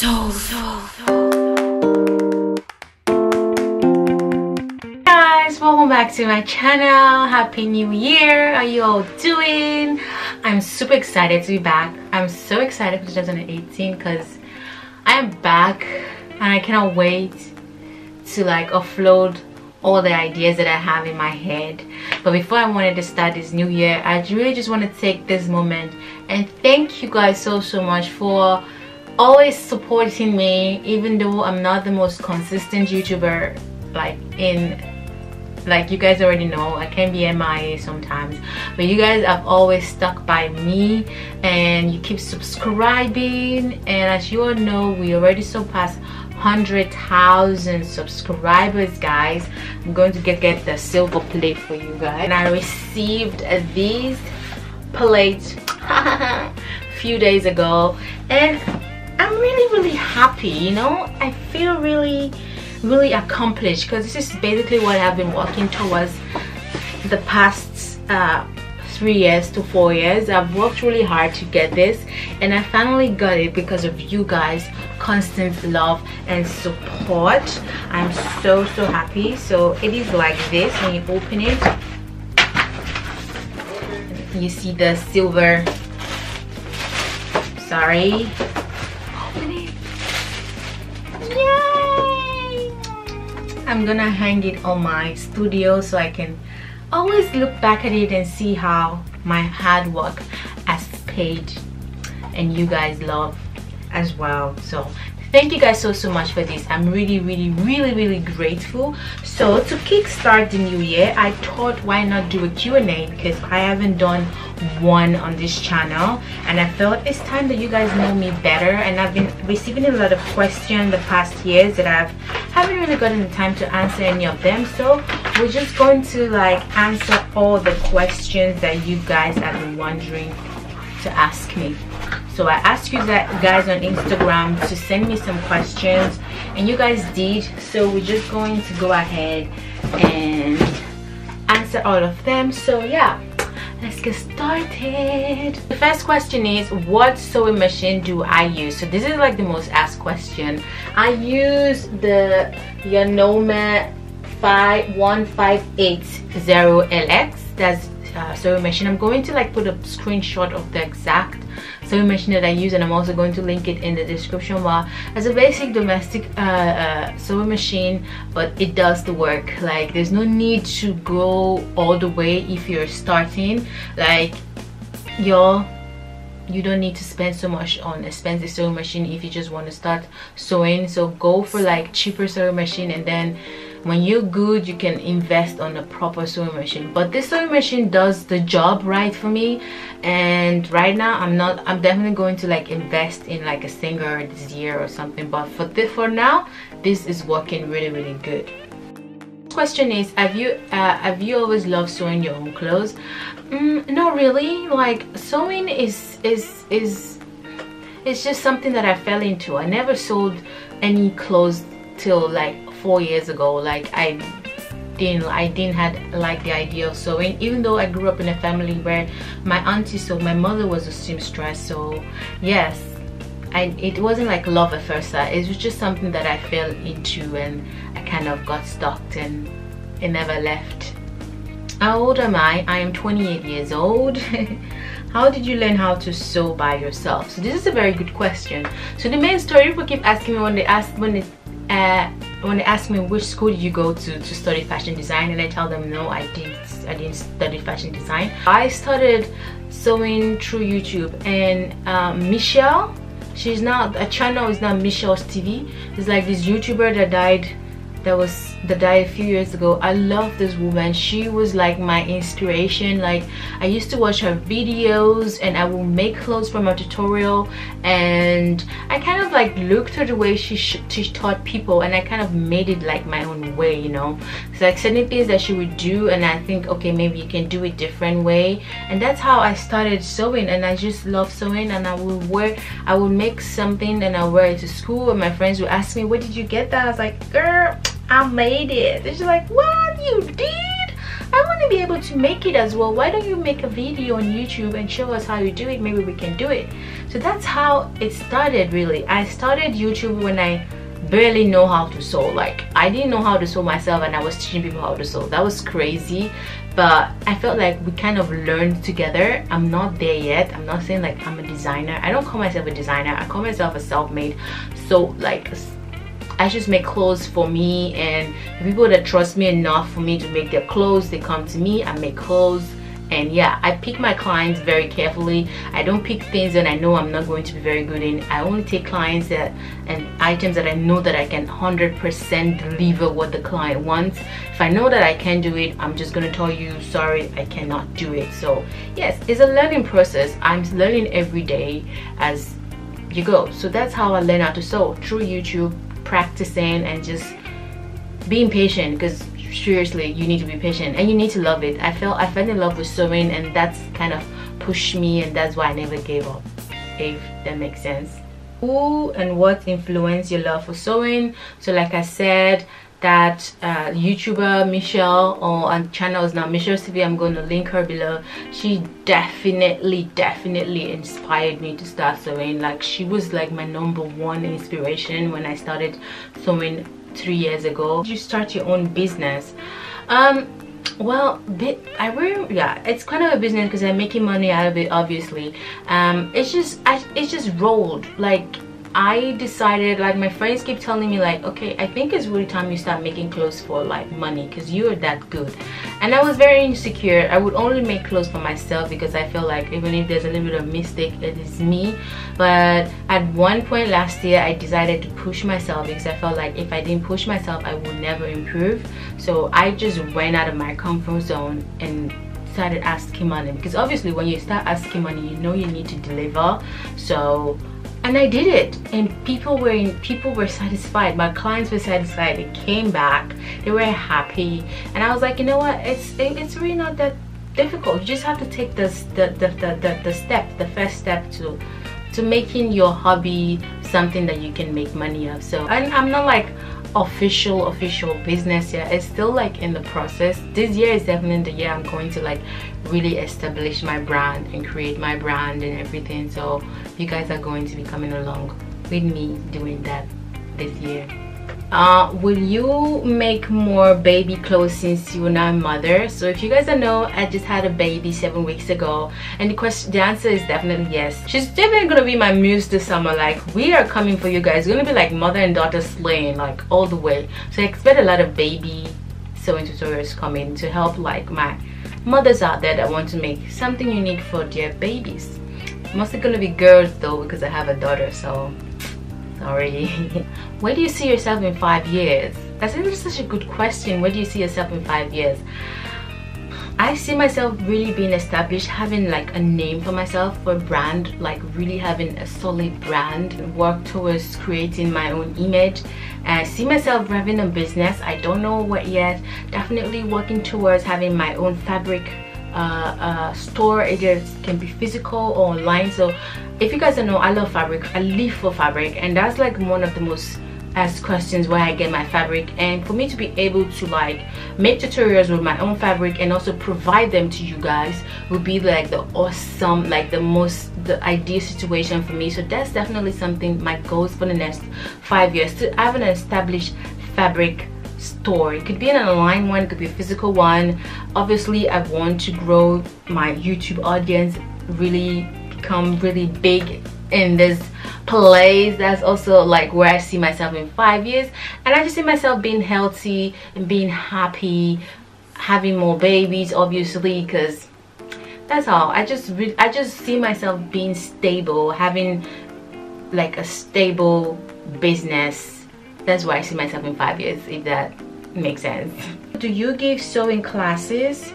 Guys, welcome back to my channel. Happy New Year. How are you all doing? I'm super excited to be back. I'm so excited for 2018 because I am back and I cannot wait to like offload all the ideas that I have in my head. But before I wanted to start this new year, I really just want to take this moment and thank you guys so much for always supporting me, even though I'm not the most consistent YouTuber. Like you guys already know, I can be MIA sometimes, but you guys have always stuck by me and you keep subscribing. And as you all know, we already surpassed 100,000 subscribers, guys. I'm going to get the silver plate for you guys, and I received these plates a few days ago and I'm really happy, you know. I feel really accomplished because this is basically what I've been working towards the past 3 years to 4 years. I've worked really hard to get this and I finally got it because of you guys' constant love and support. I'm so happy. So it is like this. When you open it, you see the silver, sorry, open it. Yay! I'm gonna hang it on my studio so I can always look back at it and see how my hard work has paid and you guys love as well. So thank you guys so much for this. I'm really grateful. So to kickstart the new year, I thought why not do a Q&A, because I haven't done one on this channel and I felt it's time that you guys know me better. And I've been receiving a lot of questions the past years that I haven't really gotten the time to answer any of them. So we're just going to like answer all the questions that you guys have been wondering to ask me. So I asked you guys on Instagram to send me some questions and you guys did. So we're just going to go ahead and answer all of them. So yeah, let's get started. The first question is, what sewing machine do I use? So this is like the most asked question. I use the Yanome 1580LX. That's sewing machine. I'm going to like put a screenshot of the exact sewing machine that I use, and I'm also going to link it in the description bar. As a basic domestic sewing machine, but it does the work. Like there's no need to go all the way if you're starting. Like you don't need to spend so much on expensive sewing machine if you just want to start sewing. So go for like cheaper sewing machine, and then when you're good, you can invest on a proper sewing machine. But this sewing machine does the job right for me, and right now I'm definitely going to like invest in like a Singer this year or something. But for now, this is working really good. Question is, have you always loved sewing your own clothes? Not really. Like sewing is just something that I fell into. I never sold any clothes till like 4 years ago. Like I didn't had like the idea of sewing, even though I grew up in a family where my auntie sewed. My mother was a seamstress, so yes, it wasn't like love at first sight. It was just something that I fell into and I kind of got stuck and it never left. How old am I? I am 28 years old. How did you learn how to sew by yourself? So this is a very good question. So the main story, people keep asking me when they ask me which school did you go to study fashion design, and I tell them no, I didn't study fashion design. I started sewing through YouTube, and Michelle, she's now, a channel is now Michelle's TV. It's like this YouTuber that died a few years ago. I love this woman. She was like my inspiration. Like I used to watch her videos and I will make clothes from her tutorial, and I kind of like looked at the way she taught people and I kind of made it like my own way, you know. It's like certain things that she would do and I think, okay, maybe you can do it different way, and that's how I started sewing. And I just love sewing, and I would make something and I wear it to school, and my friends would ask me, where did you get that? I was like, girl, I made it. And she's like, what, you did? I want to be able to make it as well. Why don't you make a video on YouTube and show us how you do it? Maybe we can do it. So So that's how it started. Really, I started YouTube when I barely know how to sew. Like, I didn't know how to sew myself, and I was teaching people how to sew. That was crazy, but I felt like we kind of learned together. I'm not there yet. I'm not saying like I'm a designer. I don't call myself a designer. I call myself a self-made. So like, I just make clothes for me, and the people that trust me enough for me to make their clothes, they come to me. I make clothes. And yeah, I pick my clients very carefully. I don't pick things that I know I'm not going to be very good in. I only take clients that and items that I know that I can 100% deliver what the client wants. If I know that I can do it, I'm just gonna tell you, sorry, I cannot do it. So yes, it's a learning process. I'm learning every day as you go. So that's how I learn how to sew, through YouTube, practicing, and just being patient, because seriously, you need to be patient and you need to love it. I fell in love with sewing, and that's kind of pushed me, and that's why I never gave up, if that makes sense. Who and what influenced your love for sewing? So like I said, that YouTuber Michelle, or on channel is now Michelle's TV. I'm going to link her below. She definitely inspired me to start sewing. Like, she was like my #1 inspiration when I started sewing 3 years ago. You start your own business. Well, it's kind of a business because I'm making money out of it, obviously. It just rolled. Like, I decided, like, my friends keep telling me like, okay, I think it's really time you start making clothes for like money, because you are that good. And I was very insecure. I would only make clothes for myself because I feel like even if there's a little bit of mistake, it is me. But at one point last year, I decided to push myself, because I felt like if I didn't push myself, I would never improve. So I just went out of my comfort zone and started asking money, because obviously when you start asking money, you know you need to deliver. So, and I did it, and people were satisfied. My clients were satisfied. They came back, they were happy, and I was like, you know what, it's really not that difficult. You just have to take the first step to making your hobby something that you can make money of. So, and I'm not like official business yet. It's still like in the process. This year is definitely the year I'm going to like really establish my brand and create my brand and everything. So you guys are going to be coming along with me doing that this year. Will you make more baby clothes since you're now a mother? So if you guys don't know, I just had a baby 7 weeks ago, and the answer is definitely yes. She's definitely gonna be my muse this summer. Like, we are coming for you guys. It's gonna be like mother and daughter slaying, like all the way. So I expect a lot of baby sewing tutorials coming to help like my mothers out there that want to make something unique for their babies. Mostly gonna be girls though, because I have a daughter, so sorry. Where do you see yourself in 5 years? That's really such a good question. Where do you see yourself in 5 years? I see myself really being established, having like a name for myself, for a brand, like really having a solid brand, and work towards creating my own image. And I see myself having a business. I don't know what yet. Definitely working towards having my own fabric store. Either it can be physical or online. So if you guys don't know, I love fabric. I live for fabric, and that's like one of the most asked questions where I get my fabric. And for me to be able to like make tutorials with my own fabric and also provide them to you guys would be like the awesome, like the ideal situation for me. So that's definitely something, my goals for the next 5 years, to have an established fabric store. It could be an online one, it could be a physical one. Obviously I want to grow my YouTube audience, really become really big in this place. That's also like where I see myself in 5 years. And I just see myself being healthy and being happy, having more babies, obviously, because that's how I just see myself being stable, having like a stable business. That's where I see myself in 5 years, if that makes sense. Do you give sewing classes?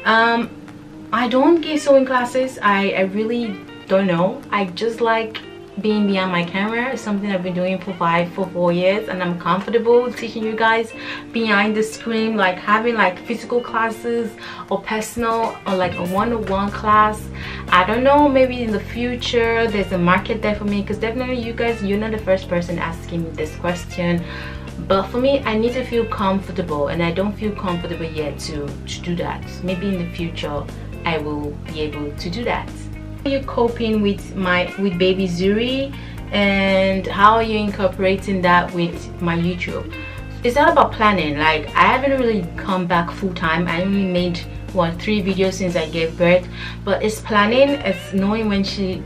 I don't give sewing classes. I really don't know. I just like being behind my camera. It's something I've been doing for 4 years, and I'm comfortable teaching you guys behind the screen. Like having like physical classes or personal or like a one-on-one class, I don't know, maybe in the future there's a market there for me, because definitely you guys, you're not the first person asking me this question. But for me, I need to feel comfortable, and I don't feel comfortable yet to do that. Maybe in the future I will be able to do that. are you coping with baby Zuri, and how are you incorporating that with my YouTube? It's not about planning. Like, I haven't really come back full-time. I only made 3 videos since I gave birth, but it's planning, it's knowing when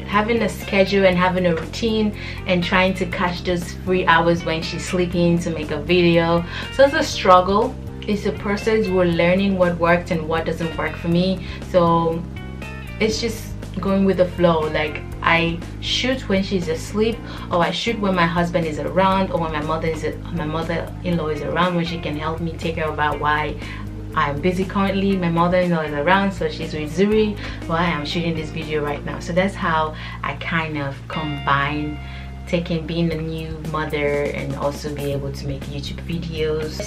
having a schedule and having a routine and trying to catch those free hours when she's sleeping to make a video. So it's a struggle, it's a process. We're learning what works and what doesn't work for me, so it's just going with the flow. Like, I shoot when she's asleep, or I shoot when my husband is around, or when my mother-in-law is around, when she can help me take care of her while I'm busy. Currently my mother-in-law is around, so she's with Zuri while I'm shooting this video right now. So that's how I kind of combine being a new mother and also be able to make YouTube videos.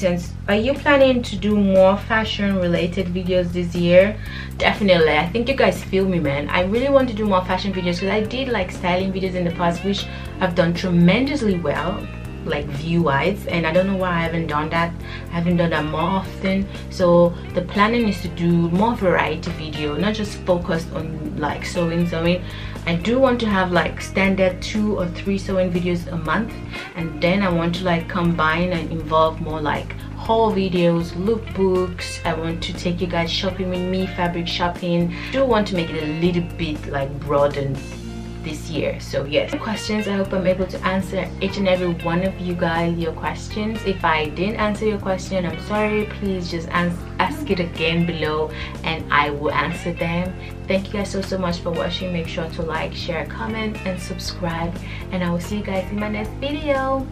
Are you planning to do more fashion related videos this year? Definitely. I think you guys feel me, man. I really want to do more fashion videos because I did like styling videos in the past, which have done tremendously well, like view wise, and I don't know why I haven't done that. I haven't done that more often. So the planning is to do more variety video, not just focused on like sewing. I do want to have like standard 2 or 3 sewing videos a month, and then I want to like combine and involve more like haul videos, lookbooks. I want to take you guys shopping with me, fabric shopping. I do want to make it a little bit like broadened this year. So yes, questions. I hope I'm able to answer each and every one of you guys your questions. If I didn't answer your question, I'm sorry. Please just ask it again below and I will answer them. Thank you guys so much for watching. Make sure to like, share, comment and subscribe, and I will see you guys in my next video.